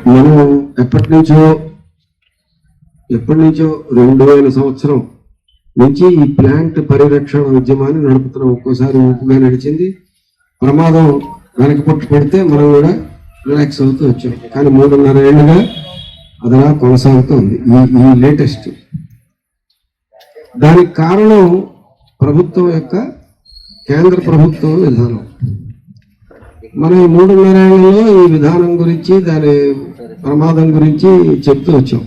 మనం ఎప్పటి నుంచో 2000 సంవత్సరం నుంచి ఈ ప్లాంట్ పరిరక్షణ ఉద్యమాన్ని నడుపుతున్నాం. ఒక్కోసారి ఊపుగా నడిచింది, ప్రమాదం వెనక పట్టు పెడితే మనం కూడా రిలాక్స్ అవుతూ వచ్చాం. కానీ 3.5 ఏళ్ళుగా అదలా కొనసాగుతూ ఉంది ఈ లేటెస్ట్. దానికి కారణం ప్రభుత్వం యొక్క కేంద్ర ప్రభుత్వం విధానం. మనం ఈ 3.5 ఏళ్లలో ఈ విధానం గురించి దాని ప్రమాదం గురించి చెప్తూ వచ్చాం.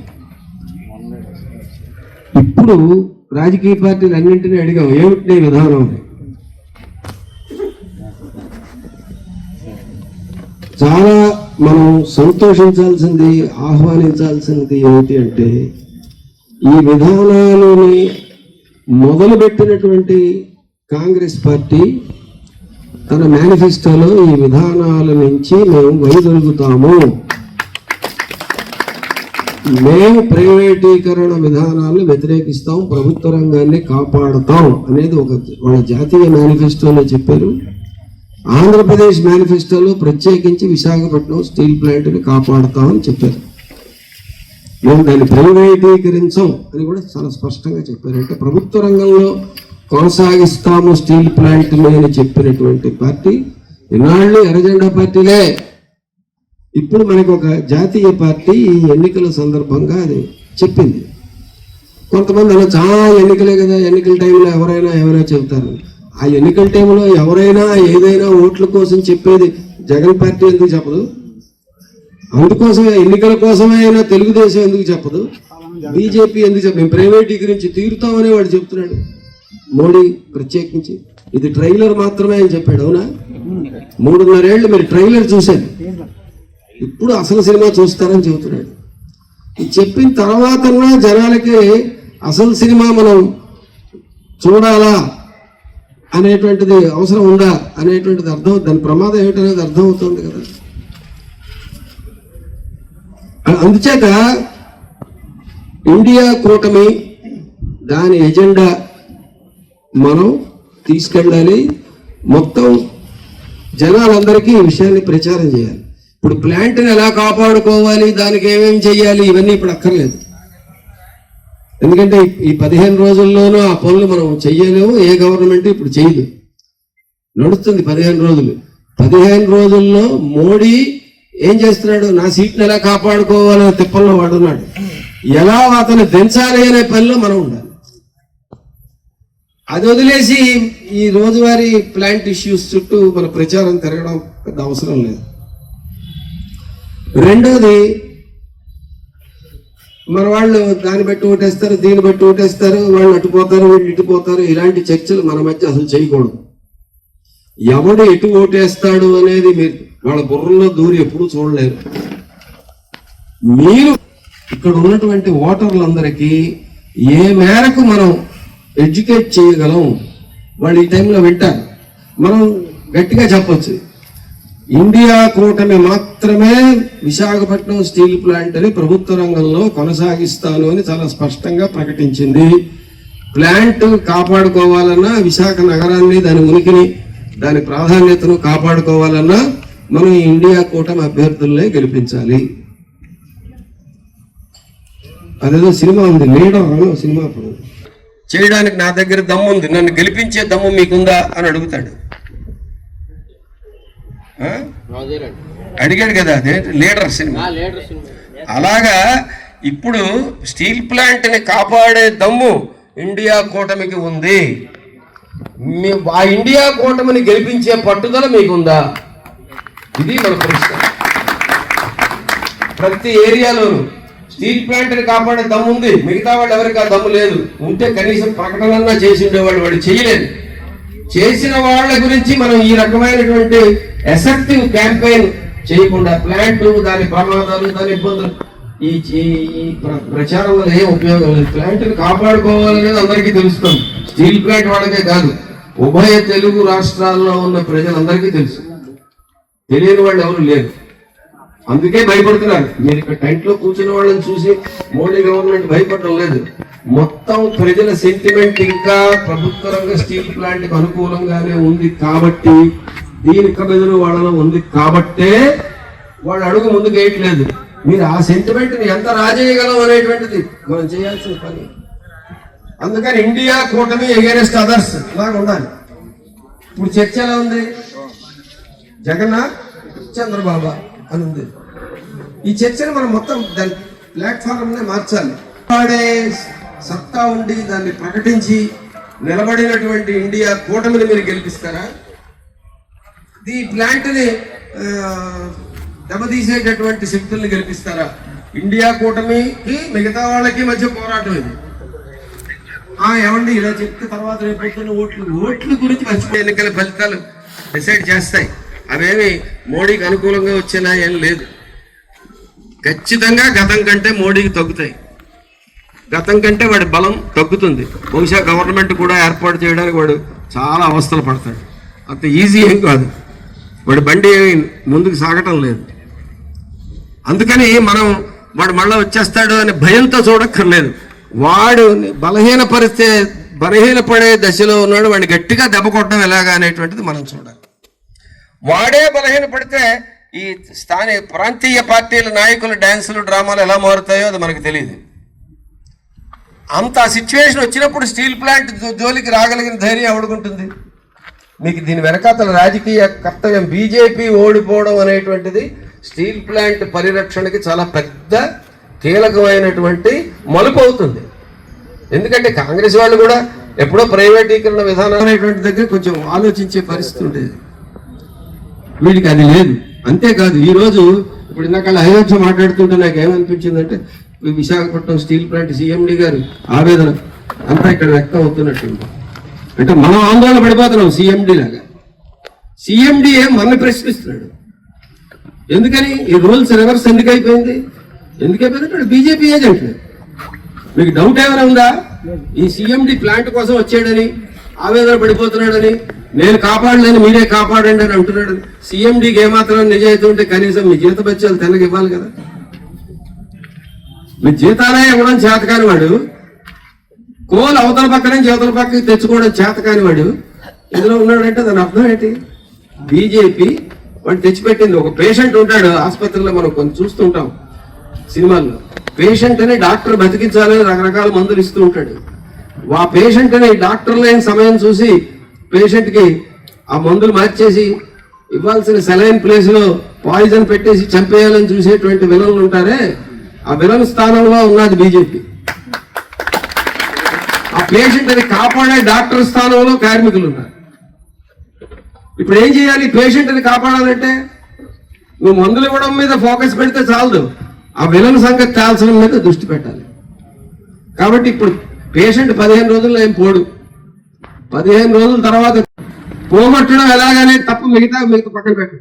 ఇప్పుడు రాజకీయ పార్టీలు అన్నింటినీ అడిగాం, ఏమిటి విధానం అని. చాలా మనం సంతోషించాల్సింది, ఆహ్వానించాల్సింది ఏమిటి అంటే, ఈ విధానాలని మొదలుపెట్టినటువంటి కాంగ్రెస్ పార్టీ తన మేనిఫెస్టోలో ఈ విధానాల నుంచి మేము వైదొలుగుతాము, మేము ప్రైవేటీకరణ విధానాలను వ్యతిరేకిస్తాం, ప్రభుత్వ రంగాన్ని కాపాడుతాం అనేది వాళ్ళ జాతీయ మేనిఫెస్టోలో చెప్పారు. ఆంధ్రప్రదేశ్ మేనిఫెస్టోలో ప్రత్యేకించి విశాఖపట్నం స్టీల్ ప్లాంట్ని కాపాడుతామని చెప్పారు. మేము దాన్ని ప్రైవేటీకరించాం అని కూడా చాలా స్పష్టంగా చెప్పారు. అంటే ప్రభుత్వ రంగంలో కొనసాగిస్తాము స్టీల్ ప్లాంట్ని అని చెప్పినటువంటి పార్టీ ఇన్నాళ్ళు ఎర్రజెండా పార్టీలే. ఇప్పుడు మనకు ఒక జాతీయ పార్టీ ఈ ఎన్నికల సందర్భంగా అది చెప్పింది. కొంతమంది అలా చాలా ఎన్నికలే కదా, ఎన్నికల టైంలో ఎవరైనా చెబుతారు. ఆ ఎన్నికల టైంలో ఎవరైనా ఏదైనా ఓట్ల కోసం చెప్పేది జగన్ పార్టీ ఎందుకు చెప్పదు? అందుకోసమే ఎన్నికల కోసమే అయినా తెలుగుదేశం ఎందుకు చెప్పదు? బీజేపీ ఎందుకు చెప్పదు? మేము ప్రైవేటీకరించి తీరుతామని వాడు చెప్తున్నాడు. మోడీ ప్రత్యేకించి ఇది ట్రైలర్ మాత్రమే అని చెప్పాడు. అవునా? 3.5 ఏళ్ళు మీరు ట్రైలర్ చూశారు, ఇప్పుడు అసలు సినిమా చూస్తారని చెబుతున్నాడు. ఇది చెప్పిన తర్వాత జనాలకి అసలు సినిమా మనం చూడాలా అనేటువంటిది అవసరం ఉందా అనేటువంటిది అర్థం, దాని ప్రమాదం ఏమిటనేది అర్థం అవుతుంది కదా. అందుచేత ఇండియా కూటమి దాని ఎజెండా మనం తీసుకెళ్ళాలి, మొత్తం జనాలందరికీ ఈ విషయాన్ని ప్రచారం చేయాలి. ఇప్పుడు ప్లాంట్ని ఎలా కాపాడుకోవాలి, దానికి ఏమేమి చేయాలి, ఇవన్నీ ఇప్పుడు అక్కర్లేదు. ఎందుకంటే ఈ 15 రోజుల్లోనూ ఆ పనులు మనం చెయ్యలేము, ఏ గవర్నమెంట్ ఇప్పుడు చేయదు. నడుస్తుంది 15 రోజులు. 15 రోజుల్లో మోడీ ఏం చేస్తున్నాడు? నా సీట్ని ఎలా కాపాడుకోవాలనే తిప్పల్లో వాడున్నాడు. ఎలా అతను దించాలి అనే పనిలో మనం ఉండాలి. అది వదిలేసి ఈ రోజువారీ ప్లాంట్ ఇష్యూస్ చుట్టూ మన ప్రచారం తిరగడం పెద్ద అవసరం లేదు. రెండోది, మన వాళ్ళు దాన్ని బట్టి ఓటేస్తారు, దీన్ని బట్టి ఓటేస్తారు, వాళ్ళు అటుపోతారు, వీళ్ళు ఇటుపోతారు. ఇలాంటి చర్చలు మన మధ్య అసలు చేయకూడదు. ఎవడు ఎటు ఓటేస్తాడు అనేది మీరు వాళ్ళ బుర్రలో దూరి ఎప్పుడూ చూడలేరు. మీరు ఇక్కడ ఉన్నటువంటి ఓటర్లందరికీ ఏ మేరకు మనం ఎడ్యుకేట్ చేయగలం, వాళ్ళు ఈ టైంలో వింటారు. మనం గట్టిగా చెప్పచ్చు, ఇండియా కూటమి మాత్రమే విశాఖపట్నం స్టీల్ ప్లాంట్ అని ప్రభుత్వ రంగంలో కొనసాగిస్తాను అని చాలా స్పష్టంగా ప్రకటించింది. ప్లాంట్ కాపాడుకోవాలన్నా, విశాఖ నగరాన్ని, దాని ఉనికిని, దాని ప్రాధాన్యతను కాపాడుకోవాలన్నా మనం ఇండియా కూటమి అభ్యర్థులనే గెలిపించాలి. అదేదో సినిమా ఉంది, లీడర్ సినిమా. అప్పుడు చేయడానికి నా దగ్గర దమ్ము ఉంది, నన్ను గెలిపించే దమ్ము మీకుందా అని అడుగుతాడు. అడిగాడు కదా, అదే లీడర్ సినిమా. అలాగా ఇప్పుడు స్టీల్ ప్లాంట్ ని కాపాడే దమ్ము ఇండియా కూటమికి ఉంది. ఆ ఇండియా కూటమిని గెలిపించే పట్టుదల మీకుందా? ఇది మన ప్రశ్న. ప్రతి ఏరియాలోనూ స్టీల్ ప్లాంట్ ని కాపాడే దమ్ము ఉంది, మిగతా వాళ్ళు ఎవరికి ఆ దమ్ము లేదు. ఉంటే కనీసం ప్రకటనన్నా చేసి ఉండేవాళ్ళు, వాడు చేయలేదు. చేసిన వాళ్ళ గురించి మనం ఈ రకమైనటువంటి ఎఫెక్టివ్ క్యాంపెయిన్ చేయకుండా ప్లాంట్, దాని ప్రమాదాలు, దాని ఇబ్బందులు, ఈ ప్రచారం వల్ల ఏం ఉపయోగం లేదు. ప్లాంట్ని కాపాడుకోవాలనేది అందరికీ తెలుస్తుంది. స్టీల్ ప్లాంట్ వాళ్ళకే కాదు, ఉభయ తెలుగు రాష్ట్రాల్లో ఉన్న ప్రజలందరికీ తెలుసు. తెలియని వాళ్ళు ఎవరు లేరు, అందుకే భయపడుతున్నారు. మీరు ఇక్కడ టెంట్ లో కూర్చున్న వాళ్ళని చూసి మోడీ గవర్నమెంట్ భయపడడం లేదు. మొత్తం ప్రజల సెంటిమెంట్ ఇంకా ప్రభుత్వ రంగ స్టీల్ ప్లాంట్ కి అనుకూలంగానే ఉంది కాబట్టి, దీని ప్రజలు వాళ్ళలో ఉంది కాబట్టే వాళ్ళు అడుగు ముందుకు వేయట్లేదు. మీరు ఆ సెంటిమెంట్ని ఎంత రాజేయగలం అనేటువంటిది మనం చేయాల్సిన పని. అందుకని ఇండియా కూటమి ఎగైనెస్ట్ అదర్స్ లాగా ఉండాలి. ఇప్పుడు చర్చ ఎలా ఉంది? జగన్నాథ్ చంద్రబాబు అని ఉంది. ఈ చర్చను మనం మొత్తం దాని ప్లాట్ఫామ్నే మార్చాలి. వాడే సత్తా ఉండి దాన్ని ప్రకటించి నిలబడినటువంటి ఇండియా కూటమిని మీరు గెలిపిస్తారా? ఈ ప్లాంట్ని దెబ్బతీసేటటువంటి శక్తుల్ని గెలిపిస్తారా? ఇండియా కూటమికి మిగతా వాళ్ళకి మధ్య పోరాటం ఇది. ఏమండి ఇలా చెప్తే తర్వాత రేపు ఓట్ల గురించి మర్చిపోయి ఎన్నికల ఫలితాలు డిసైడ్ చేస్తాయి. అవేమి మోడీకి అనుకూలంగా వచ్చేలా ఏం లేదు. ఖచ్చితంగా గతం కంటే మోడీకి తగ్గుతాయి. గతం కంటే వాడి బలం తగ్గుతుంది. బహుశా గవర్నమెంట్ కూడా ఏర్పాటు చేయడానికి వాడు చాలా అవస్థలు పడతాడు. అంత ఈజీ ఏం కాదు. వాడి బండి ముందుకు సాగటం లేదు. అందుకని మనం వాడు మళ్ళీ వచ్చేస్తాడు అనే భయంతో చూడక్కర్లేదు. వాడు బలహీనపడే దశలో ఉన్నాడు. వాడిని గట్టిగా దెబ్బ కొట్టడం ఎలాగా అనేటువంటిది మనం చూడాలి. వాడే బలహీనపడితే ఈ ప్రాంతీయ పార్టీల నాయకుల డ్యాన్సులు డ్రామాలు ఎలా మారుతాయో అది మనకు తెలియదు. అంత సిచ్యువేషన్ వచ్చినప్పుడు స్టీల్ ప్లాంట్ జోలికి రాగలిగిన ధైర్యం ఎవడుకుంటుంది? మీకు దీని వెనకాతల రాజకీయ కర్తవ్యం. బీజేపీ ఓడిపోవడం అనేటువంటిది స్టీల్ ప్లాంట్ పరిరక్షణకి చాలా పెద్ద కీలకమైనటువంటి మలుపు అవుతుంది. ఎందుకంటే కాంగ్రెస్ వాళ్ళు కూడా ఎప్పుడో ప్రైవేటీకరణ విధానం అనేటువంటి దగ్గర కొంచెం ఆలోచించే పరిస్థితి ఉండేది. వీడికి అది లేదు. అంతేకాదు ఈరోజు ఇప్పుడు ఇందాక అయోధ్య మాట్లాడుతుంటే నాకు ఏమనిపించిందంటే విశాఖపట్నం స్టీల్ ప్లాంట్ సిఎండి గారు ఆవేదన అంతా ఇక్కడ వ్యక్తం అవుతున్నట్టు. అంటే మనం ఆందోళన పడిపోతున్నాం సిఎండి లాగా. సిఎండి మనల్ని ప్రశ్నిస్తున్నాడు. ఎందుకని ఈ రూల్స్ రివర్స్ ఎందుకు అయిపోయింది? ఎందుకైపోయిందంటే బీజేపీ ఏజెంట్. మీకు డౌట్ ఏమైనా ఉందా? ఈ సిఎండి ప్లాంట్ కోసం వచ్చాడని ఆవేదన పడిపోతున్నాడని, నేను కాపాడలేని మీరే కాపాడండి అని అంటున్నాడు. సిఎండికి ఏమాత్రం నిజాయితీ ఉంటే కనీసం మీ జీత బత్యాలు తెల్లకి ఇవ్వాలి కదా. మీ జీతాలే ఇవ్వడం చేతకాని వాడు, కోలు అవతల పక్క నుంచి అవతల పక్కకి తెచ్చుకోవడం చేతకాని వాడు ఇందులో ఉన్నాడంటే దాని అర్థం ఏంటి? బీజేపీ వాడు తెచ్చిపెట్టింది. ఒక పేషెంట్ ఉంటాడు ఆసుపత్రిలో, మనం కొంచెం చూస్తుంటాం సినిమాల్లో. పేషెంట్ అని డాక్టర్ బతికించాలని రకరకాల మందులు ఇస్తూ ఉంటాడు. ఆ పేషెంట్ అని డాక్టర్ లేని సమయం చూసి పేషెంట్ కి ఆ మందులు మార్చేసి ఇవ్వాల్సిన సెలైన్ ప్లేస్ లో పాయిజన్ పెట్టేసి చంపేయాలని చూసేటువంటి విలన్లు ఉంటారే, ఆ విలన్ స్థానంలో ఉన్నది బీజేపీ. ఆ పేషెంట్ అని కాపాడే డాక్టర్ స్థానంలో కార్మికులు ఉన్నారు. ఇప్పుడు ఏం చేయాలి? పేషెంట్ అని కాపాడాలంటే నువ్వు మందులు ఇవ్వడం మీద ఫోకస్ పెడితే చాలదు, ఆ విలన్ సంగతి తేల్చడం మీద దృష్టి పెట్టాలి. కాబట్టి ఇప్పుడు పేషెంట్ 15 రోజుల్లో ఏం పోడు. 15 రోజుల తర్వాత పోగొట్టడం ఎలాగనే తప్ప మిగతా పక్కన పెట్టు.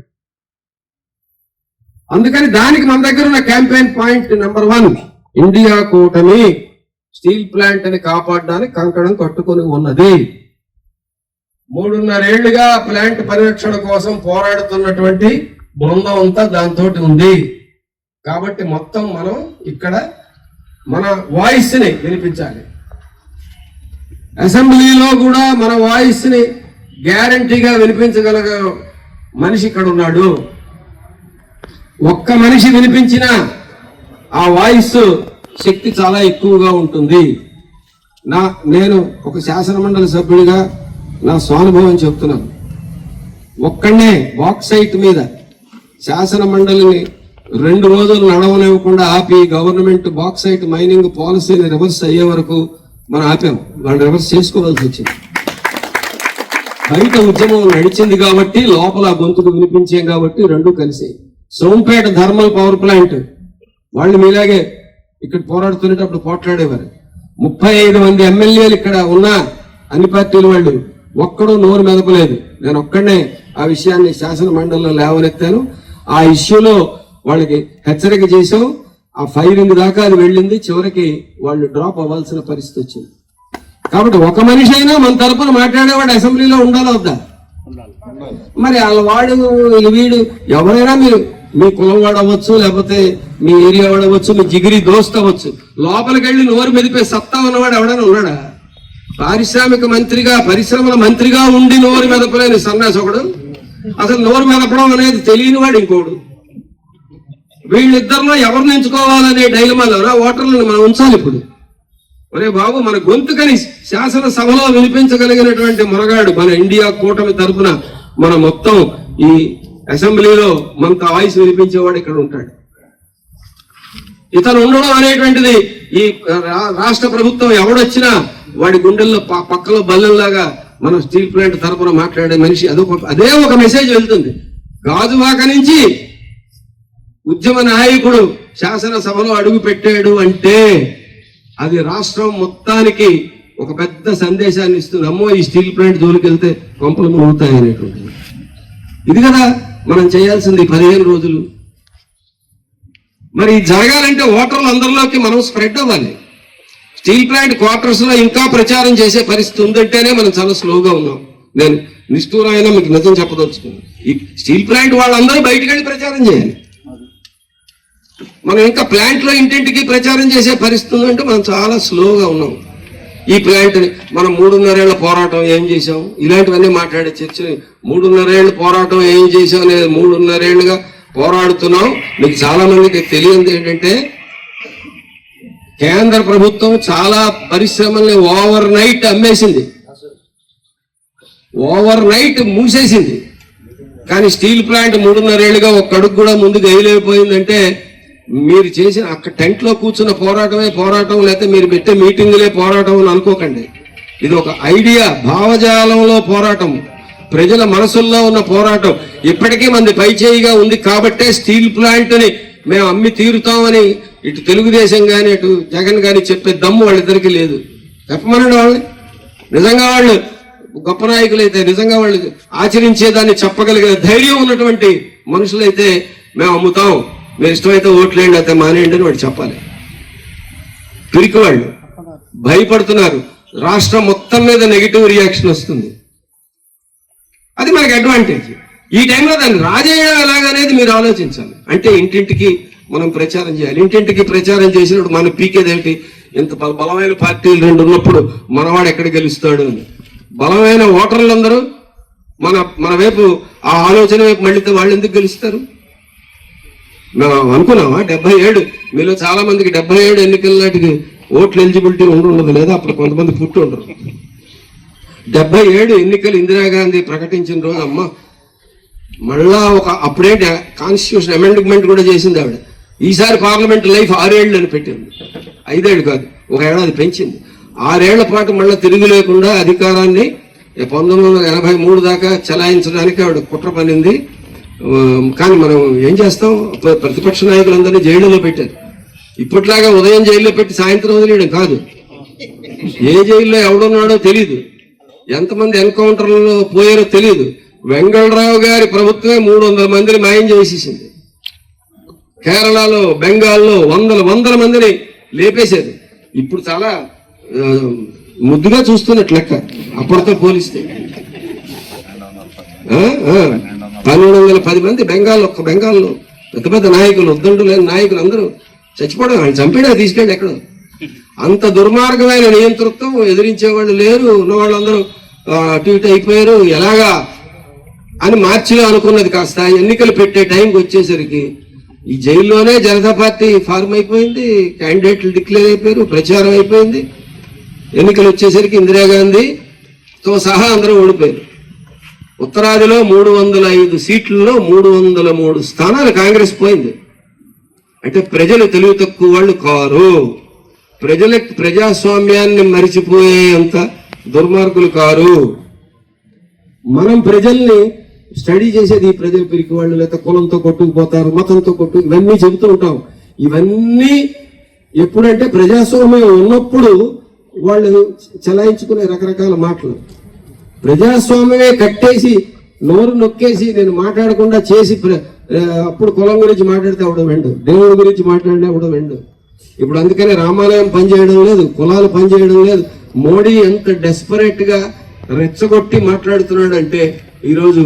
అందుకని దానికి మన దగ్గర ఉన్న క్యాంపెయిన్ పాయింట్ నెంబర్ 1, ఇండియా కూటమి స్టీల్ ప్లాంట్ అని కాపాడడానికి కంకణం కట్టుకొని ఉన్నది. 3.5 ఏళ్లుగా ప్లాంట్ పరిరక్షణ కోసం పోరాడుతున్నటువంటి బృందం అంతా దాంతో ఉంది. కాబట్టి మొత్తం మనం ఇక్కడ మన వాయిస్ ని వినిపించాలి. అసెంబ్లీలో కూడా మన వాయిస్ ని గ్యారంటీగా వినిపించగలగ మనిషి ఇక్కడ ఉన్నాడు. ఒక్క మనిషి వినిపించిన ఆ వాయిస్ శక్తి చాలా ఎక్కువగా ఉంటుంది. నేను ఒక శాసనమండలి సభ్యుడిగా నా స్వానుభవం చెప్తున్నాను. ఒక్కడనే బాక్సైట్ మీద శాసన మండలిని 2 రోజులు నడవనివ్వకుండా ఆపి గవర్నమెంట్ బాక్సైట్ మైనింగ్ పాలసీని రివర్స్ అయ్యే వరకు మనం ఆపాం. వాళ్ళు రివర్స్ చేసుకోవాల్సి వచ్చింది. బయట ఉద్యమం నడిచింది కాబట్టి లోపల గొంతుకు వినిపించాం కాబట్టి 2 కలిసి. సోంపేట థర్మల్ పవర్ ప్లాంట్ వాళ్ళు మీలాగే ఇక్కడ పోరాడుతున్నప్పుడు పోట్లాడేవారు. 35 మంది ఎమ్మెల్యేలు ఇక్కడ ఉన్న అన్ని పార్టీల వాళ్ళు ఒక్కడూ నోరు మెదపలేదు. నేను ఒక్కడనే ఆ విషయాన్ని శాసన మండలిలో లేవనెత్తాను. ఆ ఇష్యూలో వాళ్ళకి హెచ్చరిక చేశాం. ఆ ఫైరింగ్ దాకా అది వెళ్ళింది. చివరికి వాళ్ళు డ్రాప్ అవ్వాల్సిన పరిస్థితి వచ్చింది. కాబట్టి ఒక మనిషి అయినా మన తరపున మాట్లాడేవాడు అసెంబ్లీలో ఉండాలా వద్దా? మరి వాడు వీడు ఎవరైనా మీరు మీ కులం వాడవచ్చు, లేకపోతే మీ ఏరియా వాడవచ్చు, మీ జిగిరి దోస్త్ అవ్వచ్చు. లోపలికి వెళ్ళి నోరు మెదిపే సత్తా ఉన్నవాడు ఎవడైనా ఉన్నాడా? పారిశ్రామిక మంత్రిగా పరిశ్రమల మంత్రిగా ఉండి నోరు మెదపలేని సన్నాసి ఒకడు, అసలు నోరు మెదపడం అనేది తెలియని వాడు ఇంకోడు. వీళ్ళిద్దరిలో ఎవరిని ఎంచుకోవాలనే డైలమాలో ఓటర్లను మనం ఉంచాలి. ఇప్పుడు ఒరే బాబు, మన గొంతుకని శాసనసభలో వినిపించగలిగినటువంటి మొనగాడు మన ఇండియా కూటమి తరఫున మన మొత్తం ఈ అసెంబ్లీలో మనతో వాయిస్ వినిపించేవాడు ఇక్కడ ఉంటాడు. ఇతను ఉండడం అనేటువంటిది ఈ రాష్ట్ర ప్రభుత్వం ఎవడొచ్చినా వాడి గుండెల్లో పక్కలో బల్లెల్లాగా మన స్టీల్ ప్లాంట్ తరఫున మాట్లాడే మనిషి అదే ఒక మెసేజ్ వెళ్తుంది. గాజువాక నుంచి ఉద్యమ నాయకుడు శాసనసభలో అడుగు పెట్టాడు అంటే అది రాష్ట్రం మొత్తానికి ఒక పెద్ద సందేశాన్ని ఇస్తుంది. అమ్మో, ఈ స్టీల్ ప్లాంట్ జోలికి వెళ్తే కొంపలు మునుగుతాయి అనేటువంటిది. ఇది కదా మనం చేయాల్సింది 15 రోజులు. మరి జరగాలంటే ఓటర్లు అందరిలోకి మనం స్ప్రెడ్ అవ్వాలి. స్టీల్ ప్లాంట్ క్వార్టర్స్ లో ఇంకా ప్రచారం చేసే పరిస్థితి ఉందంటేనే మనం చాలా స్లోగా ఉన్నాం. నేను నిష్ఠూరమైన మీకు నిజం చెప్పదలుచుకున్నాను. ఈ స్టీల్ ప్లాంట్ వాళ్ళందరూ బయటకు వెళ్ళి ప్రచారం చేయాలి. మనం ఇంకా ప్లాంట్ లో ఇంటింటికి ప్రచారం చేసే పరిస్థితి ఉందంటే మనం చాలా స్లోగా ఉన్నాం. ఈ ప్లాంట్ మనం 3.5 ఏళ్ల పోరాటం ఏం చేసాం, ఇలాంటివన్నీ మాట్లాడే చర్చ. 3.5 ఏళ్ల పోరాటం ఏం చేసాం అనేది 3.5 ఏళ్లుగా పోరాడుతున్నాం. మీకు చాలా మందికి తెలియదు ఏంటంటే కేంద్ర ప్రభుత్వం చాలా పరిశ్రమల్ని ఓవర్ నైట్ అమ్మేసింది, ఓవర్ నైట్ మూసేసింది. కానీ స్టీల్ ప్లాంట్ 3.5 ఏళ్లుగా ఒక్క అడుగు కూడా ముందుకు వేయలేకపోయిందంటే మీరు చేసిన అక్కడ టెంట్ లో కూర్చున్న పోరాటమే పోరాటం, లేకపోతే మీరు పెట్టే మీటింగులే పోరాటం అని అనుకోకండి. ఇది ఒక ఐడియా, భావజాలంలో పోరాటం, ప్రజల మనసుల్లో ఉన్న పోరాటం. ఇప్పటికీ మంది పైచేయిగా ఉంది కాబట్టే స్టీల్ ప్లాంట్ ని మేము అమ్మి తీరుతామని ఇటు తెలుగుదేశం కానీ అటు జగన్ కానీ చెప్పే దమ్ము వాళ్ళిద్దరికీ లేదు. చెప్పమనండి వాళ్ళని. నిజంగా వాళ్ళు గొప్ప నాయకులైతే, నిజంగా వాళ్ళు ఆచరించేదాన్ని చెప్పగలిగిన ధైర్యం ఉన్నటువంటి మనుషులైతే మేము అమ్ముతాం, మీరు ఇష్టమైతే ఓట్లేండి అయితే మానేయండి అని వాడు చెప్పాలి. పిరికి వాళ్ళు భయపడుతున్నారు. రాష్ట్రం మొత్తం మీద నెగిటివ్ రియాక్షన్ వస్తుంది. అది మనకి అడ్వాంటేజ్. ఈ టైంలో దాన్ని రాజేయడం ఎలాగనేది మీరు ఆలోచించాలి. అంటే ఇంటింటికి మనం ప్రచారం చేయాలి. ఇంటింటికి ప్రచారం చేసినప్పుడు మనం పీకేదేంటి, ఇంత బలమైన పార్టీలు 2 ఉన్నప్పుడు మనవాడు ఎక్కడ గెలుస్తాడు అని. బలమైన ఓటర్లందరూ మన వైపు ఆ ఆలోచన వైపు మళ్ళీ వాళ్ళు ఎందుకు గెలుస్తారు? మేము అనుకున్నామా 77 మీలో చాలా మందికి 77 ఎన్నికల నాటికి ఓట్లు ఎలిజిబిలిటీ ఉండదు, లేదా అప్పుడు కొంతమంది పుట్టి ఉండరు. 77 ఎన్నికలు ఇందిరాగాంధీ ప్రకటించిన రోజు అమ్మ మళ్ళా అప్పుడే కాన్స్టిట్యూషన్ అమెండ్మెంట్ కూడా చేసింది ఆవిడ. ఈసారి పార్లమెంట్ లైఫ్ 6 ఏళ్ళు అని పెట్టింది, 5 ఏళ్ళు కాదు, 1 ఏడాది పెంచింది. 6 ఏళ్ల పాటు మళ్ళీ తిరుగు లేకుండా అధికారాన్ని 1983 దాకా చలాయించడానికి ఆవిడ కుట్ర పనింది. కానీ మనం ఏం చేస్తాం, ప్రతిపక్ష నాయకులందరినీ జైలులో పెట్టారు. ఇప్పట్లాగా ఉదయం జైల్లో పెట్టి సాయంత్రం వదిలేయడం కాదు. ఏ జైల్లో ఎవడున్నాడో తెలియదు, ఎంతమంది ఎన్కౌంటర్లలో పోయారో తెలియదు. వెంగళరావు గారి ప్రభుత్వమే 300 మందిని మాయం చేసేసింది. కేరళలో, బెంగాల్లో వందల మందిని లేపేశారు. ఇప్పుడు చాలా ముద్దుగా చూస్తున్నట్లు లెక్క అప్పటితో పోలిస్తే. 1210 మంది బెంగాల్లో పెద్ద పెద్ద నాయకులు, ఉద్దండు లేని నాయకులు అందరూ చచ్చిపోవడం, ఆయన చంపేడా తీసుకెళ్ళి ఎక్కడో. అంత దుర్మార్గమైన నియంతృత్వం, ఎదిరించేవాళ్ళు లేరు, ఉన్నవాళ్ళందరూ అటు ఇటు అయిపోయారు. ఎలాగా అని మార్చిలో అనుకున్నది కాస్త ఎన్నికలు పెట్టే టైంకి వచ్చేసరికి ఈ జైల్లోనే జనతా పార్టీ ఫార్మ్ అయిపోయింది, క్యాండిడేట్లు డిక్లేర్ అయిపోయారు, ప్రచారం అయిపోయింది. ఎన్నికలు వచ్చేసరికి ఇందిరాగాంధీతో సహా అందరూ ఓడిపోయారు. ఉత్తరాదిలో 305 సీట్లలో 303 స్థానాలు కాంగ్రెస్ పోయింది. అంటే ప్రజలు తెలివి తక్కువ వాళ్ళు కారు, ప్రజాస్వామ్యాన్ని మరిచిపోయేంత దుర్మార్గులు కారు. మనం ప్రజల్ని స్టడీ చేసేది ఈ ప్రజలు పిరికి వాళ్ళు, లేకపోతే కులంతో కొట్టుకుపోతారు, మతంతో ఇవన్నీ చెబుతూ ఉంటాం. ఇవన్నీ ఎప్పుడంటే ప్రజాస్వామ్యం ఉన్నప్పుడు వాళ్ళు చలాయించుకునే రకరకాల మాటలు. ప్రజాస్వామ్యమే కట్టేసి నోరు నొక్కేసి నేను మాట్లాడకుండా చేసి అప్పుడు కులం గురించి మాట్లాడితే అవడం వెండు, దేవుడి గురించి మాట్లాడితే అవడం వెండు. ఇప్పుడు అందుకనే రామాలయం పనిచేయడం లేదు, కులాలు పనిచేయడం లేదు. మోడీ ఎంత డెస్పరేట్ గా రెచ్చగొట్టి మాట్లాడుతున్నాడు అంటే ఈరోజు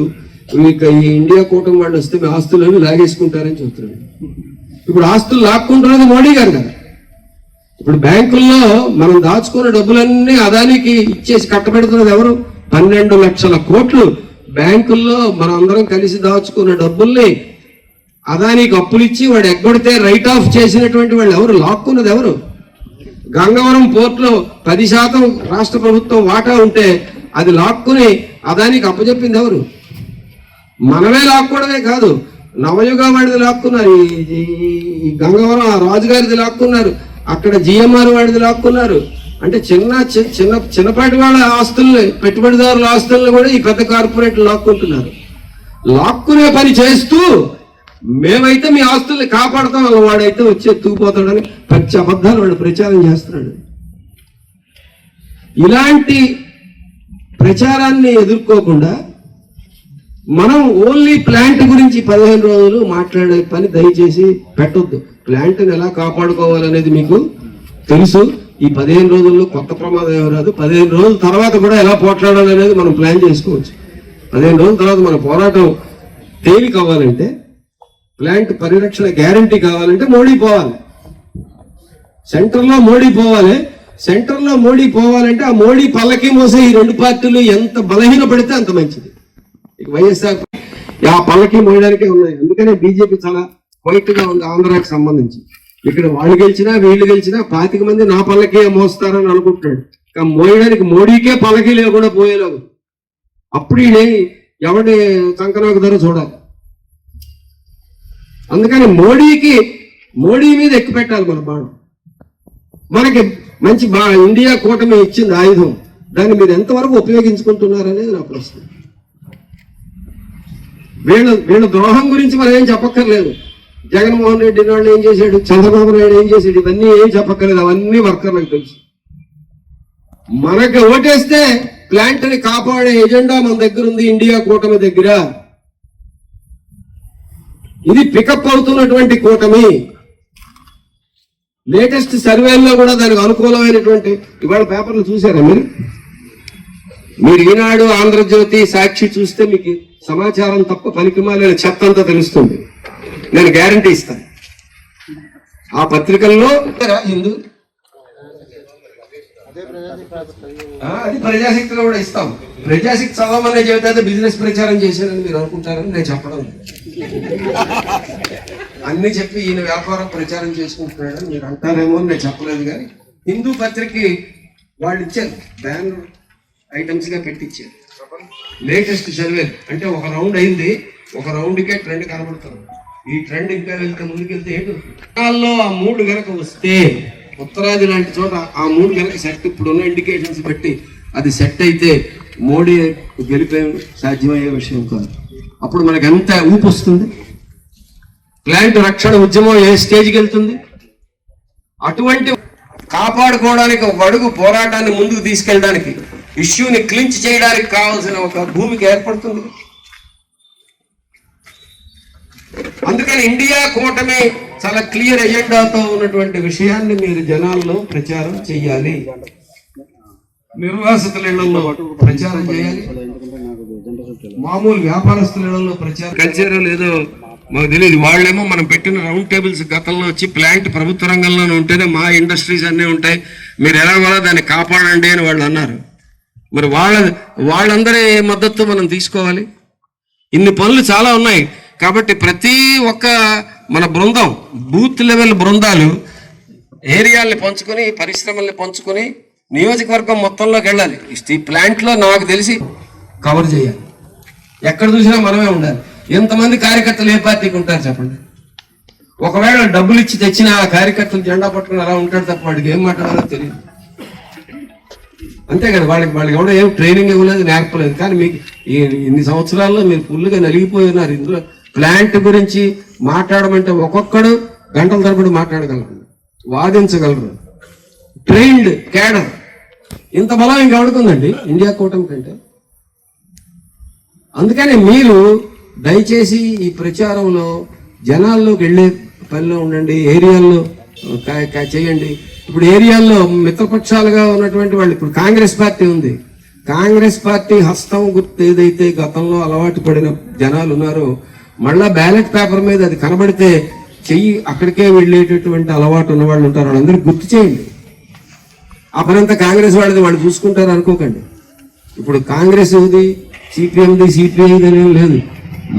ఈ ఇండియా కూటమి వాళ్ళు వస్తే మీ ఆస్తులను లాగేసుకుంటారని చెప్తున్నాడు. ఇప్పుడు ఆస్తులు లాక్కుంటున్నది మోడీ గారు కదా. ఇప్పుడు బ్యాంకుల్లో మనం దాచుకున్న డబ్బులన్నీ అదానికి ఇచ్చేసి కట్టబెడుతున్నది ఎవరు? 12 లక్షల కోట్లు బ్యాంకుల్లో మనం అందరం కలిసి దాచుకున్న డబ్బుల్ని అదానికి అప్పులు ఇచ్చి వాడు ఎగ్గొడితే రైట్ ఆఫ్ చేసినటువంటి వాళ్ళు ఎవరు? లాక్కున్నది ఎవరు? గంగవరం పోర్టులో 10% రాష్ట్ర ప్రభుత్వం వాటా ఉంటే అది లాక్కుని అదానికి అప్పచెప్పింది ఎవరు? మనమే లాక్కోవడమే కాదు, నవయుగ వాడిది లాక్కున్నారు, ఈ గంగవరం రాజుగారిది లాక్కున్నారు, అక్కడ జిఎంఆర్ వాడిది లాక్కున్నారు. అంటే చిన్నపాటి వాళ్ళ ఆస్తుల్ని, పెట్టుబడిదారుల ఆస్తుల్ని కూడా ఈ పెద్ద కార్పొరేట్లు లాక్కుంటున్నారు. లాక్కునే పని చేస్తూ మేమైతే మీ ఆస్తుల్ని కాపాడుతాం, వాడైతే వచ్చే తూపోతాడని పచ్చి అబద్ధాలు వాడు ప్రచారం చేస్తున్నాడు. ఇలాంటి ప్రచారాన్ని ఎదుర్కోకుండా మనం ఓన్లీ ప్లాంట్ గురించి 15 రోజులు మాట్లాడే పని దయచేసి పెట్టొద్దు. ప్లాంట్ని ఎలా కాపాడుకోవాలనేది మీకు తెలుసు. ఈ 15 రోజుల్లో కొత్త ప్రమాదం ఏమి రాదు. 15 రోజుల తర్వాత కూడా ఎలా పోట్లాడాలనేది మనం ప్లాన్ చేసుకోవచ్చు. 15 రోజుల తర్వాత మన పోరాటం తేలిక అవ్వాలంటే, ప్లాంట్ పరిరక్షణ గ్యారంటీ కావాలంటే మోడీ పోవాలి, సెంటర్లో మోడీ పోవాలి. సెంటర్లో మోడీ పోవాలంటే ఆ మోడీ పల్లకి మోసే ఈ రెండు పార్టీలు ఎంత బలహీన పడితే అంత మంచిది. వైఎస్ఆర్ ఆ పల్లకి మోయడానికే ఉన్నాయి. అందుకనే బీజేపీ చాలా క్వైట్ గా ఉంది ఆంధ్రాకి సంబంధించి. ఇక్కడ వాళ్ళు గెలిచినా వీళ్ళు గెలిచినా 25 మంది నా పల్లకే మోస్తారని అనుకుంటున్నాడు. కానీ మోయడానికి మోడీకే పల్లకి లేకుండా పోయేలాగు. అప్పుడు ఎవడి సంకనాకు ధర చూడాలి. అందుకని మోడీ మీద ఎక్కువ పెట్టాలి మన బాణం. మనకి మంచి ఇండియా కూటమి ఇచ్చింది ఆయుధం, దాన్ని మీరు ఎంతవరకు ఉపయోగించుకుంటున్నారనేది నా ప్రశ్న. వీళ్ళ ద్రోహం గురించి మనం ఏం చెప్పక్కర్లేదు. జగన్మోహన్ రెడ్డి నాడు ఏం చేశాడు, చంద్రబాబు నాయుడు ఏం చేశాడు, ఇవన్నీ ఏం చెప్పక్కర్లేదు. అవన్నీ వర్కర్లకు తెలుసు. మనకి ఓటేస్తే ప్లాంట్ ని కాపాడే ఎజెండా మన దగ్గర ఉంది, ఇండియా కూటమి దగ్గర. ఇది పికప్ అవుతున్నటువంటి కూటమి. లేటెస్ట్ సర్వేల్లో కూడా దానికి అనుకూలమైనటువంటి, ఇవాళ పేపర్లు చూసారా మీరు ఈనాడు, ఆంధ్రజ్యోతి, సాక్షి చూస్తే మీకు సమాచారం తప్ప పనికిమాలిన చెత్త అంతా తెలుస్తుంది. నేను గ్యారంటీ ఇస్తాను. ఆ పత్రికల్లో హిందూ అది ప్రజాశక్తిలో కూడా ఇస్తాం. ప్రజాశక్తి చదవమనే చెబితే బిజినెస్ ప్రచారం చేశారని మీరు అనుకుంటారని నేను చెప్పడం. అన్ని చెప్పి ఈయన వ్యాపారం ప్రచారం చేసుకుంటున్నాడని మీరు అంటారేమో అని నేను చెప్పలేదు. కానీ హిందూ పత్రికకి వాళ్ళు ఇచ్చారు, బ్యానర్ ఐటమ్స్ గా పెట్టించారు లేటెస్ట్ సర్వే. అంటే ఒక రౌండ్ అయింది, ఒక రౌండ్కే ట్రెండ్ కనబడుతుంది. ఈ ట్రెండ్ ఇంకా వెళ్తే ముందుకెళ్తే ఏంటో ఆ 3 గనక వస్తే, ఉత్తరాది లాంటి చోట ఆ 3 గనక సెట్, ఇప్పుడున్న ఇండికేషన్స్ బట్టి అది సెట్ అయితే మోడీ గెలిపే సాధ్యమయ్యే విషయం కాదు. అప్పుడు మనకి ఎంత ఊపు వస్తుంది, ప్లాంట్ రక్షణ ఉద్యమం ఏ స్టేజ్కి వెళ్తుంది. అటువంటి కాపాడుకోవడానికి ఒక అడుగు పోరాటాన్ని ముందుకు తీసుకెళ్ళడానికి, ఇష్యూని క్లించ్ చేయడానికి కావాల్సిన ఒక భూమికి ఏర్పడుతుంది. అందుకని ఇండియా కూటమి చాలా క్లియర్ ఎజెండాతో ఉన్నటువంటి విషయాన్ని మీరు జనాల్లో ప్రచారం చేయాలి. నిర్వాసితుల ఇళ్లలో ప్రచారం చేయాలి, మామూలు వ్యాపారస్తుల ఇళ్లలో ప్రచారం. కల్చర్ లేదో మాకు తెలియదు. వాళ్ళేమో మనం పెట్టిన రౌండ్ టేబుల్స్ గతంలో వచ్చి ప్లాంట్ ప్రభుత్వ రంగంలోనే ఉంటేనే మా ఇండస్ట్రీస్ అన్నీ ఉంటాయి, మీరు ఎలాగోలా దాన్ని కాపాడండి అని వాళ్ళు అన్నారు. మరి వాళ్ళందరి మద్దతు మనం తీసుకోవాలి. ఇన్ని పనులు చాలా ఉన్నాయి కాబట్టి ప్రతి ఒక్క మన బృందం, బూత్ లెవెల్ బృందాలు ఏరియాల్ని పంచుకొని, పరిశ్రమల్ని పంచుకొని నియోజకవర్గం మొత్తంలోకి వెళ్ళాలి. ఈ ప్లాంట్లో నాకు తెలిసి కవర్ చేయాలి. ఎక్కడ చూసినా మనమే ఉండాలి. ఎంతమంది కార్యకర్తలు ఏ పార్టీకి ఉంటారు చెప్పండి? ఒకవేళ డబ్బులు ఇచ్చి తెచ్చిన ఆ కార్యకర్తలు జెండా పట్టుకుని అలా ఉంటాడు తప్ప వాడికి ఏం మాట్లాడాలో తెలియదు. అంతే కదా, వాళ్ళకి ఎవడో ఏం ట్రైనింగ్ ఇవ్వలేదు, నేర్పలేదు. కానీ మీకు ఇన్ని సంవత్సరాల్లో మీరు ఫుల్గా నలిగిపోయి ఉన్నారు. ఇందులో ప్లాంట్ గురించి మాట్లాడమంటే ఒక్కొక్కడు గంటల తరబడి మాట్లాడగలరు, వాదించగలరు. Trained cadre. ఇంత బలం ఇంకెవడుకుందండి ఇండియా కూటమి కంటే. అందుకని మీరు దయచేసి ఈ ప్రచారంలో జనాల్లోకి వెళ్ళే పనిలో ఉండండి, ఏరియాల్లో చేయండి. ఇప్పుడు ఏరియాల్లో మిత్రపక్షాలుగా ఉన్నటువంటి వాళ్ళు, ఇప్పుడు కాంగ్రెస్ పార్టీ ఉంది, కాంగ్రెస్ పార్టీ హస్తం గుర్తు ఏదైతే గతంలో అలవాటు పడిన జనాలు ఉన్నారో, మళ్ళా బ్యాలెట్ పేపర్ మీద అది కనబడితే చెయ్యి అక్కడికే వెళ్ళేటటువంటి అలవాటు ఉన్న వాళ్ళు ఉంటారు. వాళ్ళందరికీ గుర్తు చేయండి. ఆ పనంతా కాంగ్రెస్ వాళ్ళది వాళ్ళు చూసుకుంటారు అనుకోకండి. ఇప్పుడు కాంగ్రెస్ ఉంది, సిపిఎంది, సిపిఐది అనేది లేదు.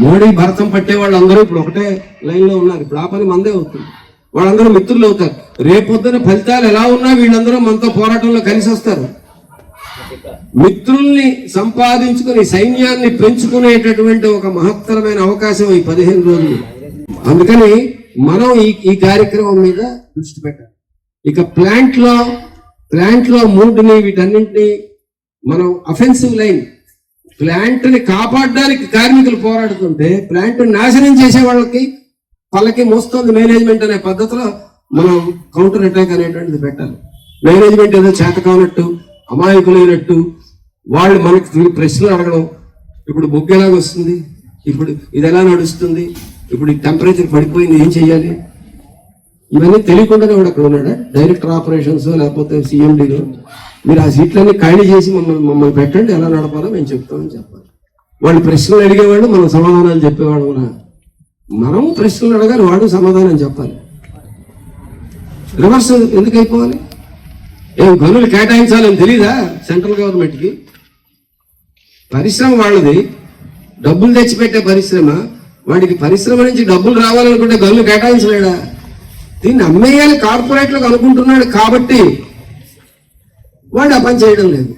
మోడీ భరతం పట్టే వాళ్ళందరూ ఇప్పుడు ఒకటే లైన్ లో ఉన్నారు. ఇప్పుడు ఆ పని మందే అవుతుంది. వాళ్ళందరూ మిత్రులు అవుతారు. రేపొద్దున ఫలితాలు ఎలా ఉన్నా వీళ్ళందరూ మనతో పోరాటంలో కలిసి వస్తారు. మిత్రుల్ని సంపాదించుకుని సైన్యాన్ని పెంచుకునేటటువంటి ఒక మహత్తరమైన అవకాశం ఈ 15 రోజులు. అందుకని మనం ఈ కార్యక్రమం మీద దృష్టి పెట్టాలి. ఇక ప్లాంట్ లో మూడ్ని వీటన్నింటినీ మనం అఫెన్సివ్ లైన్, ప్లాంట్ ని కాపాడడానికి కార్మికులు పోరాడుతుంటే ప్లాంట్ నాశనం చేసే వాళ్ళకి పల్లకి మోస్తోంది మేనేజ్మెంట్ అనే పద్ధతిలో మనం కౌంటర్ అటాక్ అనేటువంటిది పెట్టాలి. మేనేజ్మెంట్ ఏదో చేత కానట్టు, అమాయకులైనట్టు వాళ్ళు మనకి ప్రశ్నలు అడగడం, ఇప్పుడు బొగ్గు ఎలాగ వస్తుంది, ఇప్పుడు ఇది ఎలా నడుస్తుంది, ఇప్పుడు టెంపరేచర్ పడిపోయింది ఏం చెయ్యాలి, ఇవన్నీ తెలియకుండానే వాడు అక్కడ ఉన్నాడా డైరెక్టర్ ఆపరేషన్స్ లేకపోతే సిఎండీలో. మీరు ఆ సీట్లన్నీ ఖాళీ చేసి మమ్మల్ని పెట్టండి, ఎలా నడపాలో మేము చెప్తామని చెప్పాలి. వాళ్ళు ప్రశ్నలు అడిగేవాళ్ళు, మనం సమాధానాలు చెప్పేవాళ్ళు. మనం ప్రశ్నలు అడగాలి, వాడు సమాధానం చెప్పాలి. రివర్స్ ఎందుకు అయిపోవాలి? ఏం గనులు కేటాయించాలని తెలీదా సెంట్రల్ గవర్నమెంట్కి? పరిశ్రమ వాళ్ళది, డబ్బులు తెచ్చిపెట్టే పరిశ్రమ. వాడికి పరిశ్రమ నుంచి డబ్బులు రావాలనుకుంటే గనులు కేటాయించలేడా? దీన్ని అమ్మేయాలి కార్పొరేట్లకు అనుకుంటున్నాడు కాబట్టి వాడు ఆ పని చేయడం లేదు.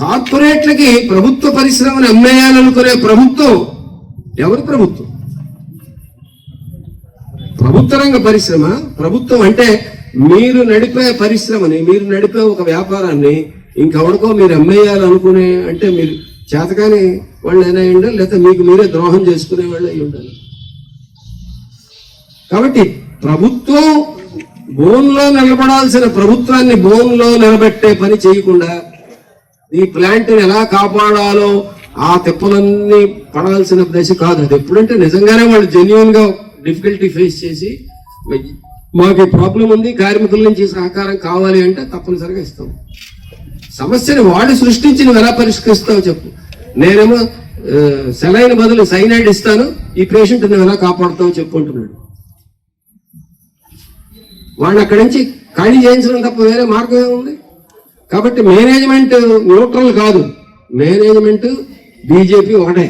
కార్పొరేట్లకి ప్రభుత్వ పరిశ్రమను అమ్మేయాలనుకునే ప్రభుత్వం ఎవరి ప్రభుత్వం? ప్రభుత్వ రంగ పరిశ్రమ. ప్రభుత్వం అంటే మీరు నడిపే పరిశ్రమని, మీరు నడిపే ఒక వ్యాపారాన్ని ఇంకెవరికో మీరు అమ్మేయాలనుకునే, అంటే మీరు చేతకాని వాళ్ళు అయినా ఉండాలి, లేకపోతే మీకు మీరే ద్రోహం చేసుకునే వాళ్ళు అయి ఉండాలి. కాబట్టి ప్రభుత్వం బోన్లో నిలబడాల్సిన ప్రభుత్వాన్ని బోన్లో నిలబెట్టే పని చేయకుండా ఈ ప్లాంట్ని ఎలా కాపాడాలో ఆ తెప్పలన్నీ పడాల్సిన దశ కాదు అది. ఎప్పుడంటే నిజంగానే వాళ్ళు జెన్యున్ గా డిఫికల్టీ ఫేస్ చేసి మాకు ప్రాబ్లం ఉంది, కార్మికుల నుంచి సహకారం కావాలి అంటే తప్పనిసరిగా ఇస్తాం. సమస్యని వాడు సృష్టించి నువ్వు ఎలా పరిష్కరిస్తావు చెప్పు. నేనేమో సెలైన్ బదులు సైనైడ్ ఇస్తాను, ఈ పేషెంట్ నువ్వు ఎలా కాపాడుతావు చెప్పు అంటున్నాడు. వాడిని అక్కడి నుంచి ఖాళీ చేయించడం తప్ప వేరే మార్గం ఏముంది? కాబట్టి మేనేజ్మెంట్ న్యూట్రల్ కాదు, మేనేజ్మెంట్ బీజేపీ ఒకటే.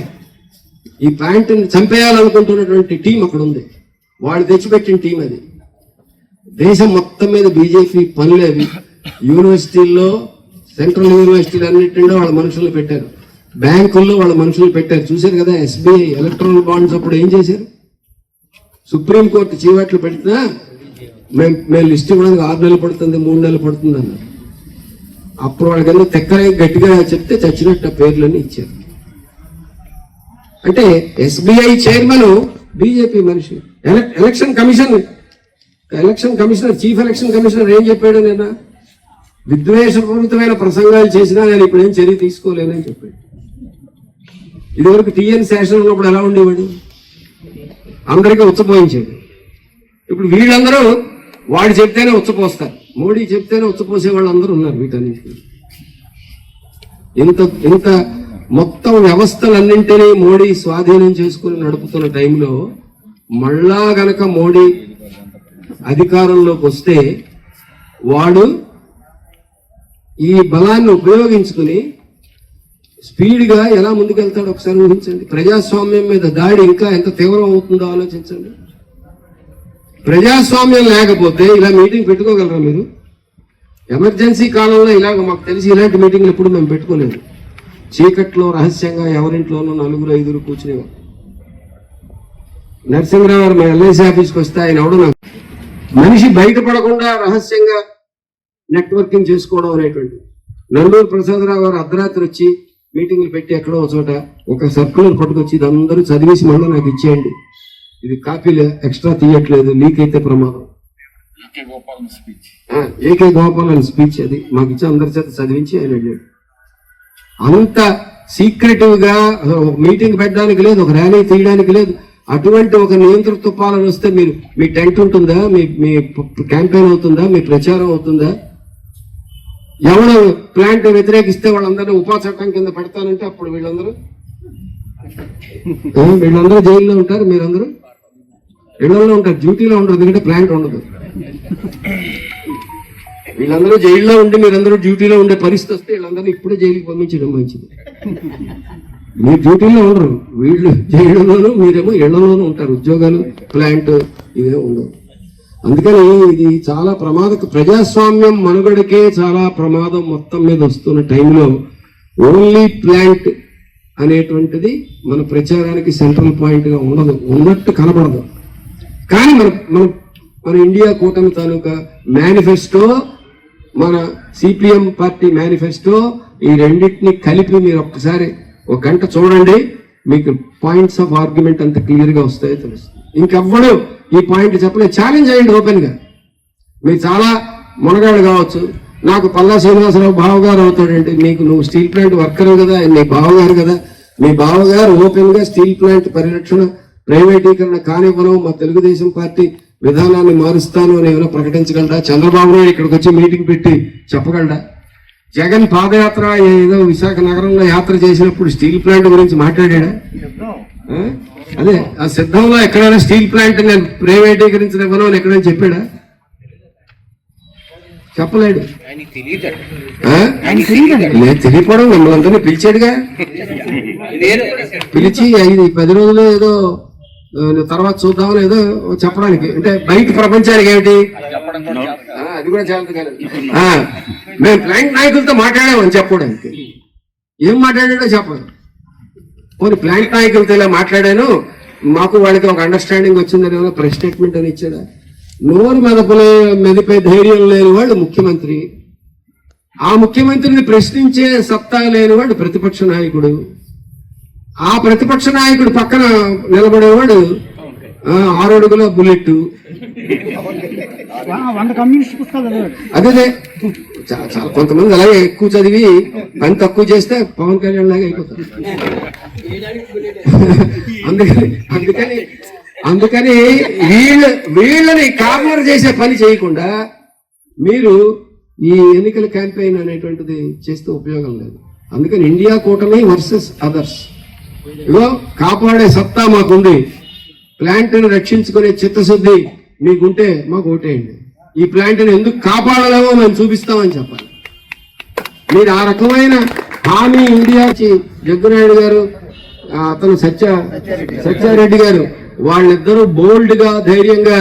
ఈ ప్లాంట్ని చంపేయాలనుకుంటున్నటువంటి టీం అక్కడ ఉంది, వాళ్ళు తెచ్చిపెట్టిన టీం అది. దేశం మొత్తం మీద బీజేపీ పనులేవి. యూనివర్సిటీల్లో, సెంట్రల్ యూనివర్సిటీలు అన్నింటిలో వాళ్ళ మనుషులు పెట్టారు, బ్యాంకుల్లో వాళ్ళ మనుషులు పెట్టారు. చూశారు కదా ఎస్బీఐ ఎలక్ట్రల్ బాండ్స్ అప్పుడు ఏం చేశారు? సుప్రీంకోర్టు చీవాట్లు పెడితే మేము లిస్ట్ ఇవ్వడానికి 6 నెలలు పడుతుంది, 3 నెలలు పడుతుంది అన్నారు. అప్పుడు వాళ్ళకన్నా తెక్కరే గట్టిగా చెప్తే చచ్చినట్టు ఆ పేర్లన్నీ ఇచ్చారు. అంటే ఎస్బీఐ చైర్మన్ బీజేపీ మనిషి. Election commissioner chief election commissioner ఏం చెప్పాడు? నేను విద్వేషపూరితమైన ప్రసంగాలు చేసినా నేను ఇప్పుడు ఏం చర్య తీసుకోలేనని చెప్పాడు. ఇదివరకు టీఎన్ శాసనం ఉన్నప్పుడు ఎలా ఉండేవాడు? అందరికీ ఉచ్చపోయించాడు. ఇప్పుడు వీళ్ళందరూ వాడు చెప్తేనే ఉచ్చపోస్తారు, మోడీ చెప్తేనే ఉచ్చపోసే వాళ్ళు అందరూ ఉన్నారు. వీటన్నింటినీ ఇంత మొత్తం వ్యవస్థలన్నింటినీ మోడీ స్వాధీనం చేసుకుని నడుపుతున్న టైంలో మళ్ళా గనక మోడీ అధికారంలోకి వస్తే వాడు ఈ బలాన్ని ఉపయోగించుకుని స్పీడ్గా ఎలా ముందుకెళ్తాడో ఒకసారి ఊహించండి. ప్రజాస్వామ్యం మీద దాడి ఇంకా ఎంత తీవ్రం అవుతుందో ఆలోచించండి. ప్రజాస్వామ్యం లేకపోతే ఇలా మీటింగ్ పెట్టుకోగలరా మీరు? ఎమర్జెన్సీ కాలంలో ఇలాగ మాకు తెలిసి ఇలాంటి మీటింగ్లు ఎప్పుడు మేము పెట్టుకోలేదు. చీకట్లో రహస్యంగా ఎవరింట్లోనూ 4-5 కూర్చునేవారు. నరసింహరావు గారు మా ఎల్ఐసి ఆఫీస్కి వస్తే ఆయన ఎవడో నాకు మనిషి బయటపడకుండా రహస్యంగా నెట్వర్కింగ్ చేసుకోవడం అనేటువంటి. నందూరు ప్రసాదరావు గారు అర్ధరాత్రి వచ్చి మీటింగ్లు పెట్టి ఎక్కడో ఒక చోట ఒక సర్కులర్ పట్టుకొచ్చి ఇది అందరూ చదివేసి మళ్ళీ నాకు ఇచ్చేయండి, ఇది కాపీలు ఎక్స్ట్రా తీయట్లేదు, లీక్ అయితే ప్రమాదం. ఏకే గోపాలన్ స్పీచ్ అది మాకు ఇచ్చి అందరి చేత చదివించి ఆయన వెళ్ళాడు. అంత సీక్రెటివ్ గా ఒక మీటింగ్ పెట్టడానికి లేదు, ఒక ర్యాలీ తీయడానికి లేదు. అటువంటి ఒక నియంతృత్వ పాలన వస్తే మీరు మీ టెంట్ ఉంటుందా, మీ క్యాంపెయిన్ అవుతుందా, మీ ప్రచారం అవుతుందా? ఎవరు ప్లాంట్ వ్యతిరేకిస్తే వాళ్ళందరూ ఉపా చట్టం కింద పెడతానంటే అప్పుడు వీళ్ళందరూ జైల్లో ఉంటారు, మీరందరూ ఇళ్లలో ఉంటారు, డ్యూటీలో ఉంటారు, ఎందుకంటే ప్లాంట్ ఉండదు. వీళ్ళందరూ జైల్లో ఉండి మీరందరూ డ్యూటీలో ఉండే పరిస్థితి వస్తే వీళ్ళందరూ ఇప్పుడే జైలుకి పంపించడం మంచిది. మీ డ్యూటీలో ఉండరు, వీళ్ళు చేయడంలోనూ మీరేమో ఇళ్లలోనూ ఉంటారు. ఉద్యోగాలు ప్లాంట్ ఇవే ఉండవు. అందుకని ఇది చాలా ప్రజాస్వామ్యం మనుగడకే చాలా ప్రమాదం మొత్తం మీద వస్తున్న టైంలో ఓన్లీ ప్లాంట్ అనేటువంటిది మన ప్రచారానికి సెంట్రల్ పాయింట్ గా ఉండదు, ఉన్నట్టు కనబడదు. కానీ మన ఇండియా కూటమి తాలూకా మేనిఫెస్టో, మన సిపిఎం పార్టీ మేనిఫెస్టో, ఈ రెండింటిని కలిపి మీరు ఒక్కసారి ఒక గంట చూడండి, మీకు పాయింట్స్ ఆఫ్ ఆర్గ్యుమెంట్ అంత క్లియర్ గా వస్తాయో తెలుస్తుంది. ఇంకెవ్వడు ఈ పాయింట్ చెప్పలేదు. ఛాలెంజ్ అయ్యండి ఓపెన్ గా. మీరు చాలా మునగాడు కావచ్చు, నాకు పల్లా శ్రీనివాసరావు బావగారు అవుతాడంటే, నువ్వు స్టీల్ ప్లాంట్ వర్కర్ కదా, నీ బావగారు కదా, మీ బావగారు ఓపెన్ గా స్టీల్ ప్లాంట్ పరిరక్షణ ప్రైవేటీకరణ కానివ్వను, మా తెలుగుదేశం పార్టీ విధానాన్ని మారుస్తాను అని ఏమైనా ప్రకటించగలరా? చంద్రబాబు నాయుడు ఇక్కడికి వచ్చి మీటింగ్ పెట్టి చెప్పగలరా? జగన్ పాదయాత్ర ఏదో విశాఖ నగరంలో యాత్ర చేసినప్పుడు స్టీల్ ప్లాంట్ గురించి మాట్లాడా? అదే ఆ సిద్ధంలో ఎక్కడైనా స్టీల్ ప్లాంట్ నేను ప్రైవేటీకరించనివ్వను అని ఎక్కడైనా చెప్పాడా? చెప్పలేడు. తెలియపడం మిమ్మల్ని అందరినీ పిలిచాడుగా, పిలిచి 5-10 రోజులు ఏదో తర్వాత చూద్దామని ఏదో చెప్పడానికి, అంటే బయట ప్రపంచానికి ఏమిటి అది కూడా చాలా కాదు. మేము ప్లాంట్ నాయకులతో మాట్లాడామని చెప్పడానికి, ఏం మాట్లాడాడో చెప్పదు. పోనీ ప్లాంట్ నాయకులతో ఇలా మాట్లాడాను, మాకు వాళ్ళకి ఒక అండర్స్టాండింగ్ వచ్చిందని ఏమైనా ప్రెస్ స్టేట్మెంట్ అని ఇచ్చాడా? నోరు మెదిపే ధైర్యం లేని వాడు ముఖ్యమంత్రి, ఆ ముఖ్యమంత్రిని ప్రశ్నించే సత్తా లేని వాడు ప్రతిపక్ష నాయకుడు, ఆ ప్రతిపక్ష నాయకుడు పక్కన నిలబడేవాడు 6 అడుగుల బుల్లెట్. అదే చాలా కొంతమంది అలాగే ఎక్కువ చదివి పని తక్కువ చేస్తే పవన్ కళ్యాణ్ లాగా అయిపోతారు. అందుకని వీళ్ళని కార్నర్ చేసే పని చేయకుండా మీరు ఈ ఎన్నికల క్యాంపెయిన్ అనేటువంటిది చేస్తే ఉపయోగం లేదు. అందుకని ఇండియా కూటమి వర్సెస్ అదర్స్. ఇగో కాపాడే సత్తా మాకుంది, ప్లాంట్ని రక్షించుకునే చిత్తశుద్ధి మీకుంటే మాకు ఓటేయండి. ఈ ప్లాంట్ని ఎందుకు కాపాడలేమో మేము చూపిస్తామని చెప్పాలి. మీరు ఆ రకమైన హామీ ఇండియాకి జగ్గునాయుడు గారు, అతను సత్యారెడ్డి గారు, వాళ్ళిద్దరూ బోల్డ్ గా ధైర్యంగా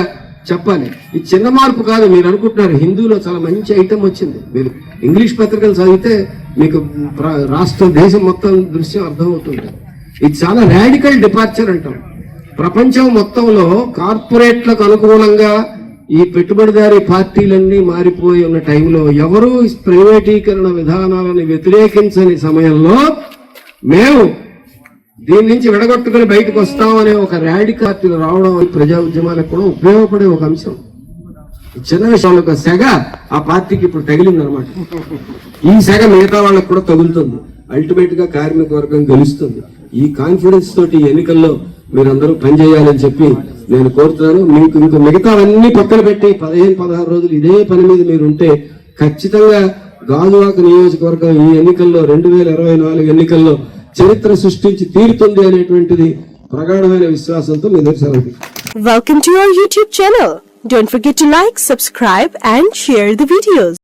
చెప్పాలి. ఇది చిన్న మార్పు కాదు. మీరు అనుకుంటున్నారు హిందూలో చాలా మంచి ఐటమ్ వచ్చింది. మీరు ఇంగ్లీష్ పత్రికలు చదివితే మీకు రాష్ట్ర దేశం మొత్తం దృశ్యం అర్థమవుతుంది. ఇది చాలా రాడికల్ డిపార్చర్ అంటాం. ప్రపంచం మొత్తంలో కార్పొరేట్లకు అనుకూలంగా ఈ పెట్టుబడిదారీ పార్టీలన్నీ మారిపోయి ఉన్న టైంలో ఎవరు ప్రైవేటీకరణ విధానాలను వ్యతిరేకించని సమయంలో మేము దీని నుంచి విడగొట్టుకుని బయటకు వస్తామనే ఒక రాడికల్ పార్టీలు రావడం ప్రజా ఉద్యమాలకు కూడా ఉపయోగపడే ఒక అంశం. చిన్న విషయంలో ఒక సెగ ఆ పార్టీకి ఇప్పుడు తగిలిందనమాట. ఈ సెగ మిగతా వాళ్ళకు కూడా తగులుతుంది. అల్టిమేట్ గా కార్మిక వర్గం గెలుస్తుంది. ఈ కాన్ఫిడెన్స్ తోటి ఎన్నికల్లో మీరందరూ పనిచేయాలని చెప్పి నేను కోరుతున్నాను. మీకు ఇంక మిగతావన్నీ పక్కన పెట్టి 15-16 రోజులు ఇదే పని మీద మీరు ఉంటే ఖచ్చితంగా గాజువాక నియోజకవర్గం ఈ ఎన్నికల్లో 2024 ఎన్నికల్లో చరిత్ర సృష్టించి తీరుతుంది అనేటువంటిది ప్రగాఢమైన విశ్వాసంతో మీ దగ్గర. Welcome to our YouTube channel. Don't forget to like, subscribe and share the videos.